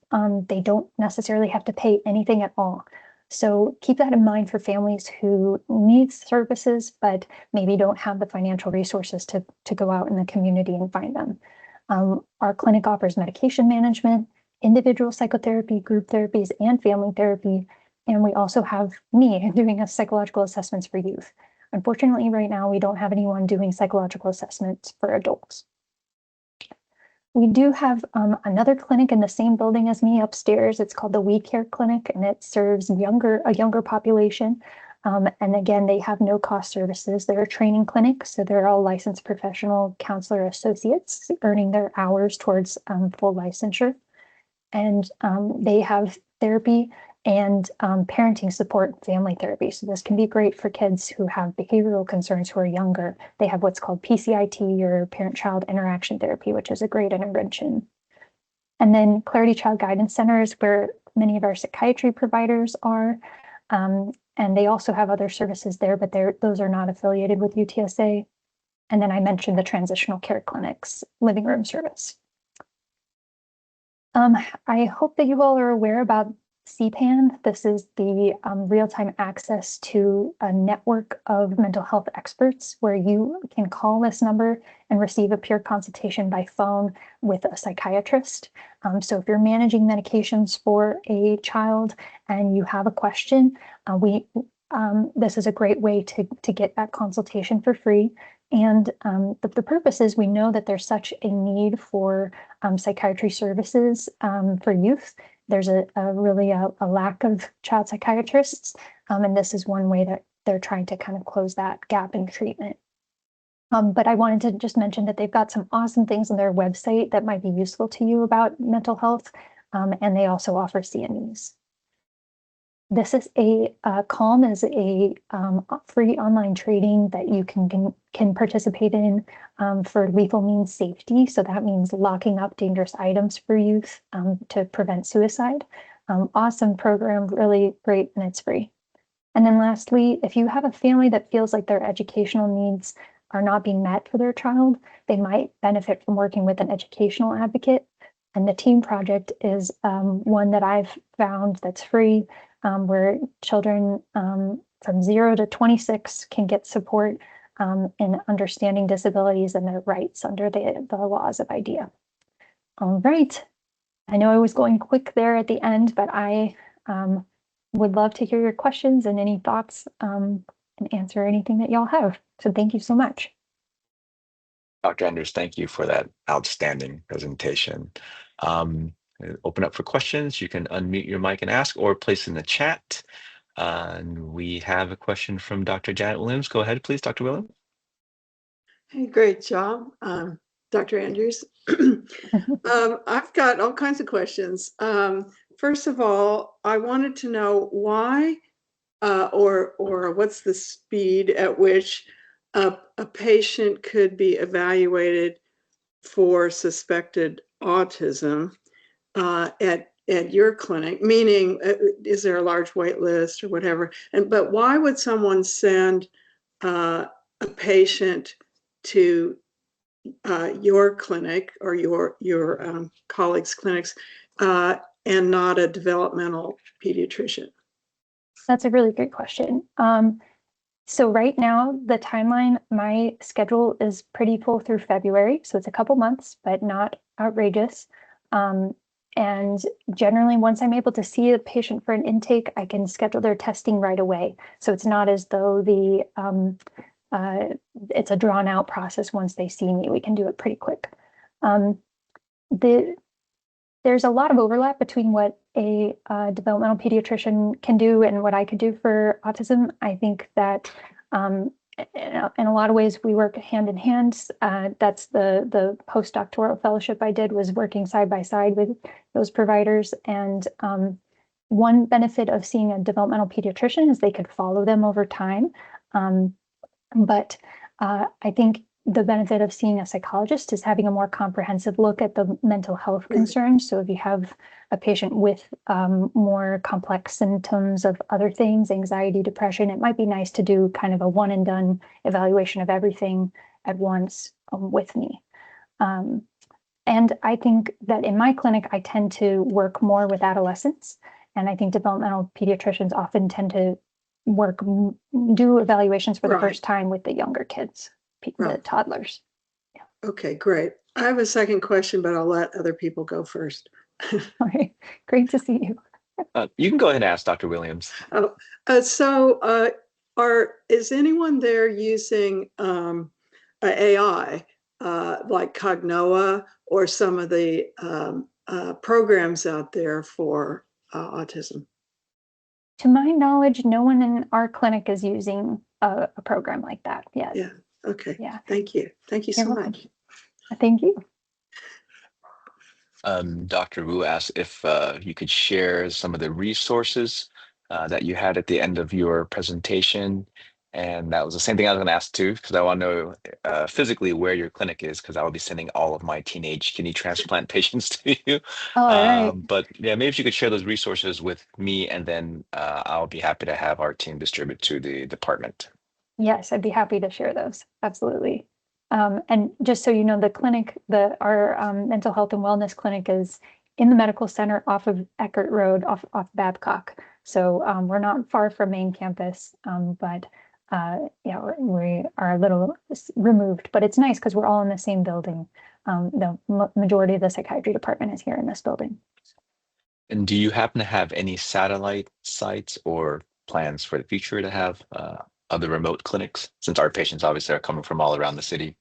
they don't necessarily have to pay anything at all. So keep that in mind for families who need services, but maybe don't have the financial resources to go out in the community and find them. Our clinic offers medication management, individual psychotherapy, group therapies, and family therapy. And we also have me doing psychological assessments for youth. Unfortunately, right now, we don't have anyone doing psychological assessments for adults. We do have another clinic in the same building as me upstairs. It's called the We Care Clinic, and it serves a younger population. And again, they have no cost services. They're a training clinic, so they're all licensed professional counselor associates earning their hours towards full licensure. And they have therapy and parenting support, family therapy. So this can be great for kids who have behavioral concerns who are younger. They have what's called PCIT, or parent-child interaction therapy, which is a great intervention. And then Clarity Child Guidance Center is where many of our psychiatry providers are. And they also have other services there, but those are not affiliated with UTSA. And then I mentioned the transitional care clinics, living room service. I hope that you all are aware about CPAN. This is the real-time access to a network of mental health experts where you can call this number and receive a peer consultation by phone with a psychiatrist. So if you're managing medications for a child and you have a question, this is a great way to get that consultation for free. And the purpose is we know that there's such a need for psychiatry services for youth. There's really a lack of child psychiatrists, and this is one way that they're trying to kind of close that gap in treatment. But I wanted to just mention that they've got some awesome things on their website that might be useful to you about mental health, and they also offer CMEs. This is Calm is a free online training that you can participate in for lethal means safety. So that means locking up dangerous items for youth to prevent suicide. Awesome program, really great, and it's free. And then lastly, if you have a family that feels like their educational needs are not being met for their child, they might benefit from working with an educational advocate. And the Team Project is one that I've found that's free, where children from 0 to 26 can get support in understanding disabilities and their rights under the laws of IDEA. All right. I know I was going quick there at the end, but I would love to hear your questions and any thoughts and answer anything that y'all have. So thank you so much. Dr. Andrews, thank you for that outstanding presentation. Open up for questions. You can unmute your mic and ask, or place in the chat. And we have a question from Dr. Janet Williams. Go ahead, please, Dr. Williams. Hey, great job, Dr. Andrews. I've got all kinds of questions. First of all, I wanted to know why or what's the speed at which a patient could be evaluated for suspected autism at your clinic, meaning is there a large wait list or whatever? But why would someone send a patient to your clinic or your colleagues' clinics and not a developmental pediatrician? That's a really great question. So right now, the timeline, my schedule is pretty full through February. So it's a couple months, but not outrageous. And generally, once I'm able to see a patient for an intake, I can schedule their testing right away. So it's not as though it's a drawn out process. Once they see me, we can do it pretty quick. There's a lot of overlap between what a developmental pediatrician can do and what I could do for autism. I think that in a lot of ways, we work hand in hand. That's the postdoctoral fellowship I did, was working side by side with those providers. And one benefit of seeing a developmental pediatrician is they could follow them over time. But I think the benefit of seeing a psychologist is having a more comprehensive look at the mental health concerns. So if you have a patient with more complex symptoms of other things, anxiety, depression, it might be nice to do kind of a one and done evaluation of everything at once with me. And I think that in my clinic, I tend to work more with adolescents. And I think developmental pediatricians often tend to do evaluations for the first time with the younger kids, the toddlers. Okay, great. I have a second question, but I'll let other people go first. All right, great to see you. You can go ahead and ask Dr. Williams. Is anyone there using AI like Cognoa or some of the programs out there for autism? To my knowledge, no one in our clinic is using a program like that yet. Yeah. Okay. Yeah. Thank you. Thank you so much. Thank you. Dr. Wu asked if you could share some of the resources that you had at the end of your presentation. And that was the same thing I was going to ask too, because I want to know physically where your clinic is, because I will be sending all of my teenage kidney transplant patients to you. All right. But yeah, maybe if you could share those resources with me, and then I'll be happy to have our team distribute to the department. Yes, I'd be happy to share those. Absolutely. And just so you know, the clinic, our mental health and wellness clinic is in the medical center off of Eckert Road, off Babcock. So we're not far from main campus, but yeah, we are a little removed, but it's nice because we're all in the same building. The majority of the psychiatry department is here in this building. And do you happen to have any satellite sites or plans for the future to have other remote clinics, since our patients obviously are coming from all around the city?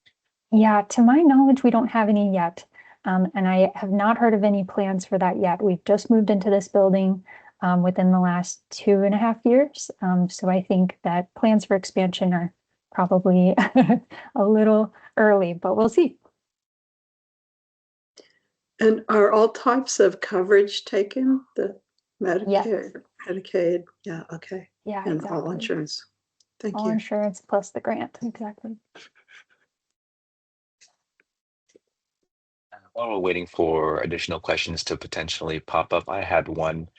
Yeah, to my knowledge, we don't have any yet. And I have not heard of any plans for that yet. We've just moved into this building within the last 2.5 years. So I think that plans for expansion are probably a little early, but we'll see. And are all types of coverage taken? The Medicare, Yes. Medicaid? Yeah, okay. Yeah, And exactly. all insurance. Thank All you. insurance plus the grant, exactly. While we're waiting for additional questions to potentially pop up, I had one.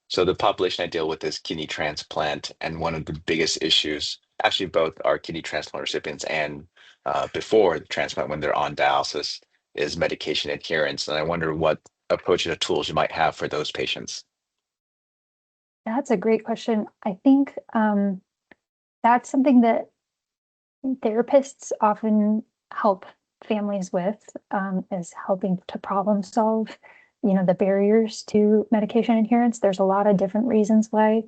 So the population I deal with is kidney transplant, and one of the biggest issues, actually both are kidney transplant recipients and before the transplant when they're on dialysis, is medication adherence. And I wonder what approaches or tools you might have for those patients. That's a great question. I think that's something that therapists often help families with, is helping to problem solve, the barriers to medication adherence. There's a lot of different reasons why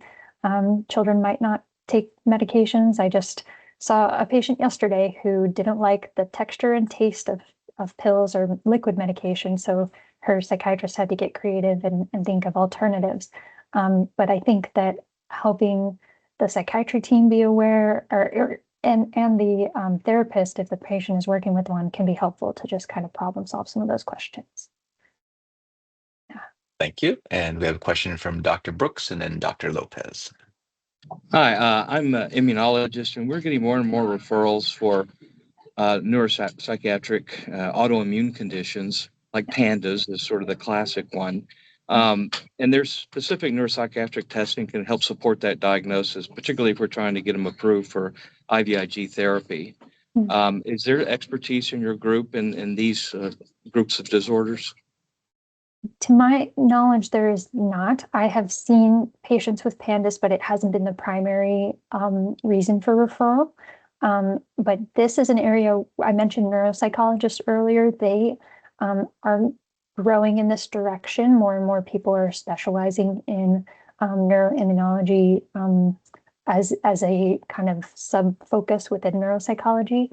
children might not take medications. I just saw a patient yesterday who didn't like the texture and taste of pills or liquid medication. So her psychiatrist had to get creative and think of alternatives. But I think that helping the psychiatry team be aware, and the therapist, if the patient is working with one, can be helpful to just kind of problem solve some of those questions. Yeah. Thank you. And we have a question from Dr. Brooks and then Dr. Lopez. Hi, I'm an immunologist, and we're getting more and more referrals for neuropsychiatric autoimmune conditions, like PANDAS is sort of the classic one. And there's specific neuropsychiatric testing can help support that diagnosis, particularly if we're trying to get them approved for IVIG therapy. Is there expertise in your group in these groups of disorders? To my knowledge, there is not. I have seen patients with PANDAS, but it hasn't been the primary reason for referral. But this is an area, I mentioned neuropsychologists earlier. They are growing in this direction. More and more people are specializing in neuroimmunology as a kind of sub-focus within neuropsychology.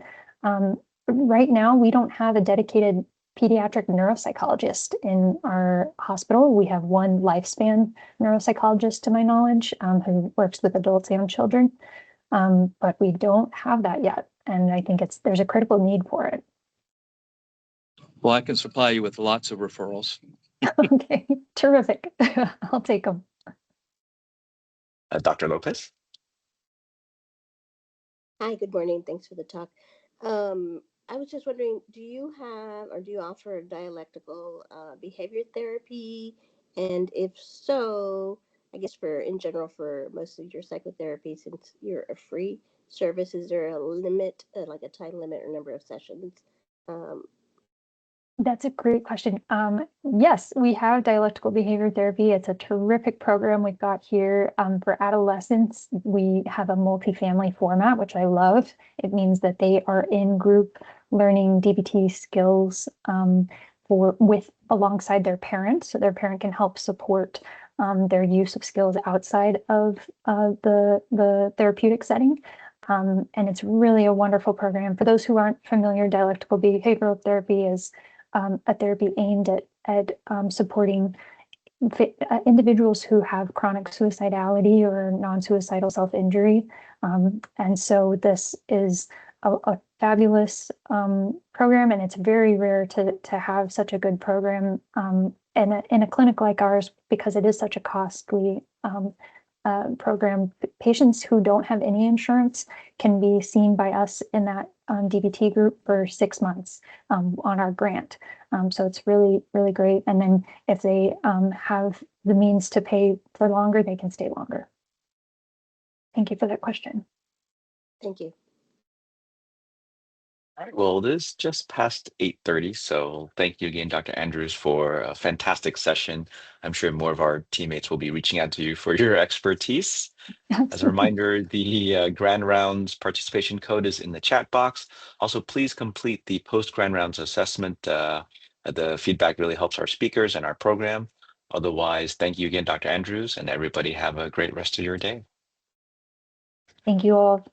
Right now, we don't have a dedicated pediatric neuropsychologist in our hospital. We have one lifespan neuropsychologist, to my knowledge, who works with adults and children. but we don't have that yet. And I think there's a critical need for it. Well, I can supply you with lots of referrals. Okay, terrific. I'll take them. Dr. Lopez? Hi, good morning. Thanks for the talk. I was just wondering, do you have or do you offer dialectical behavior therapy? And if so, I guess in general for most of your psychotherapy, since you're a free service, is there a limit, like a time limit or number of sessions? That's a great question. Yes, we have dialectical behavior therapy. It's a terrific program we've got here. For adolescents, we have a multifamily format, which I love. It means that they are in group learning DBT skills alongside their parents, so their parent can help support their use of skills outside of the therapeutic setting. And it's really a wonderful program. For those who aren't familiar, dialectical behavioral therapy is a therapy aimed at supporting individuals who have chronic suicidality or non-suicidal self-injury. And so this is a fabulous program, and it's very rare to have such a good program in a clinic like ours, because it is such a costly program. Patients who don't have any insurance can be seen by us in that DBT group for 6 months on our grant. So it's really, really great. And then if they have the means to pay for longer, they can stay longer. Thank you for that question. Thank you. All right, well, it is just past 8:30, so thank you again, Dr. Andrews, for a fantastic session. I'm sure more of our teammates will be reaching out to you for your expertise. As a reminder, the Grand Rounds participation code is in the chat box. Also, please complete the post-Grand Rounds assessment. The feedback really helps our speakers and our program. Otherwise, thank you again, Dr. Andrews, and everybody have a great rest of your day. Thank you all.